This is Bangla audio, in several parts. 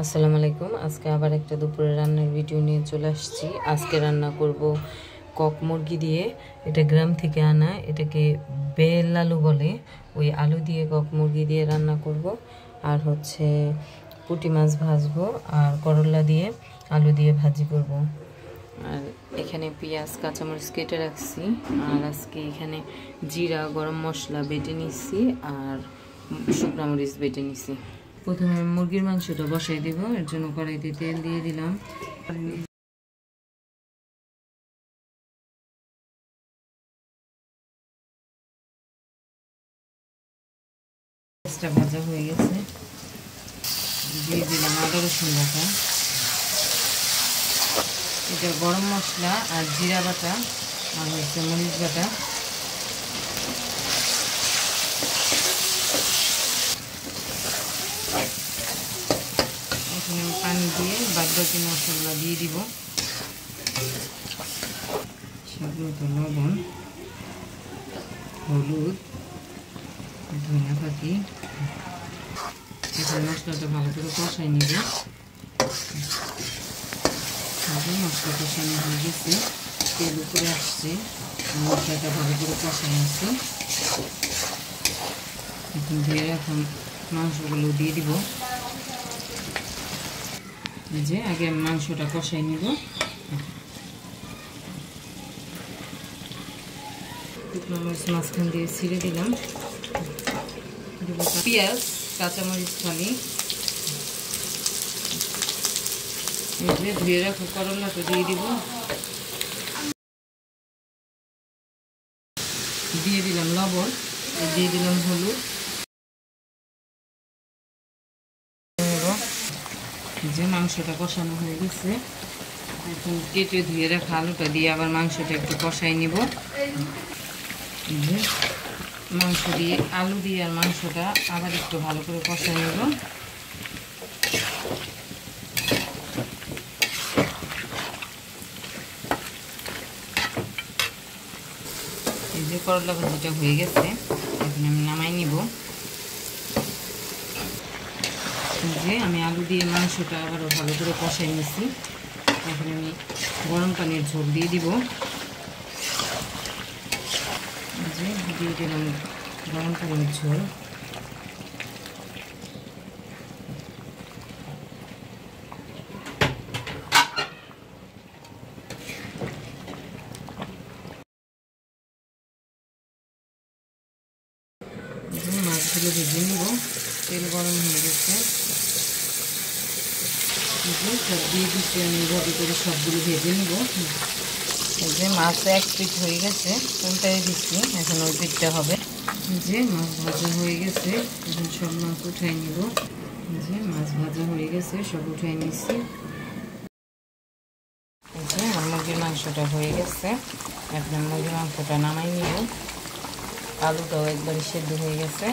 আসসালামু আলাইকুম। আজকে আবার একটা দুপুরে রান্নার ভিডিও নিয়ে চলে আসছি। আজকে রান্না করব কক মুরগি দিয়ে। এটা গ্রাম থেকে আনা, এটাকে বেল আলু বলে। ওই আলু দিয়ে কক মুরগি দিয়ে রান্না করব। আর হচ্ছে পুঁটি মাছ ভাজবো, আর করলা দিয়ে আলু দিয়ে ভাজি করব। আর এখানে পেঁয়াজ কাঁচামরিচ কেটে রাখছি। আর আজকে এখানে জিরা গরম মশলা বেটে নিচ্ছি, আর শুকনো মরিচ বেটে নিচ্ছি। প্রথমে মুরগির মাংসটা বসাই দেব। এর জন্য কড়াইতে তেল দিয়ে দিলাম। পেঁয়াজটা ভাজা হয়ে গেছে, দিয়ে দিলাম আদা রসুন বাটা। এটা গরম মশলা আর জিরা বাটা আর হচ্ছে মরিচ বাটা। এখানে পানি দিয়ে বাদবাকি মশলা দিয়ে দিব। স্বাদমতো লবণ, হলুদ, ধনিয়া পাতি। এখন মশলাটা ভালো করে কষাই নিব। মশলা কষানো হয়ে গেছে, তেল উপরে আসছে, মশলাটা ভালো করে কষাই নিচ্ছি। এখন ধুয়ে রাখা মাংসগুলো দিয়ে দিব। যে আগে মাংসটা কষাই নিব। শুকনো মরিচ মাঝখান দিয়ে ছিঁড়ে দিলাম। পেঁয়াজ কাঁচামরিচ খালি। ধুয়ে রাখা করলাটা দিয়ে দিব। দিয়ে দিলাম লবণ, দিয়ে দিলাম হলুদ। যে মাংসটা কষানো হয়ে গেছে, এখন কেটে ধুয়ে রাখা আলুটা দিয়ে আবার মাংসটা একটু কষাই নিব। মাংস দিয়ে আলু দিয়ে আর মাংসটা আবার একটু ভালো করে কষাই নিব। এই যে করলা ভাজিটা হয়ে গেছে, এখন আমি নামাই নিব। যে আমি আলু দিয়ে মাংসটা আবারও ভালো করে কষাই নিছি। এখন আমি গরম পানির ঝোল দিয়ে দিব। যে দিয়ে দিলাম গরম পানির ঝোল। মাছগুলো ভেজে নিব। তেল গরম হয়ে গেছে, সব দিয়ে দিচ্ছি আমি ভাবে করে সবগুলো ভেজে নিব। এই যে মাছ এক পিঠ হয়ে গেছে, উল্টাই দিচ্ছি। এখন ওই পিঠটা হবে। যে মাছ ভাজা হয়ে গেছে, এখন সব মাছ উঠাই নিব। যে মাছ ভাজা হয়ে গেছে, সব উঠাই নিচ্ছি। এই যে আমার মুরগির মাংসটা হয়ে গেছে, এখন মুরগির মাংসটা নামাই নিব। আলুটাও একবারে সেদ্ধ হয়ে গেছে।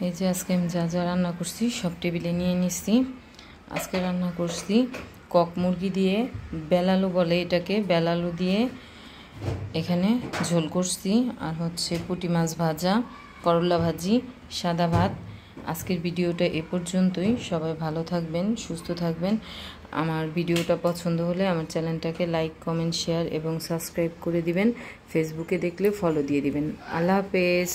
এই যে আজকে আমি যা যা রান্না করছি সব টেবিলে নিয়ে নিচ্ছি। আজকে রান্না করছি কক মুরগি দিয়ে, বেলালু বলে এটাকে, বেলালু দিয়ে এখানে ঝোল করছি। আর হচ্ছে পুঁটি মাছ ভাজা, করলা ভাজি, সাদা ভাত। আজকের ভিডিওটা এ পর্যন্তই। সবাই ভালো থাকবেন, সুস্থ থাকবেন। আমার ভিডিওটা পছন্দ হলে আমার চ্যানেলটাকে লাইক, কমেন্ট, শেয়ার এবং সাবস্ক্রাইব করে দিবেন। ফেসবুকে দেখলে ফলো দিয়ে দিবেন। আল্লাহ হাফেজ।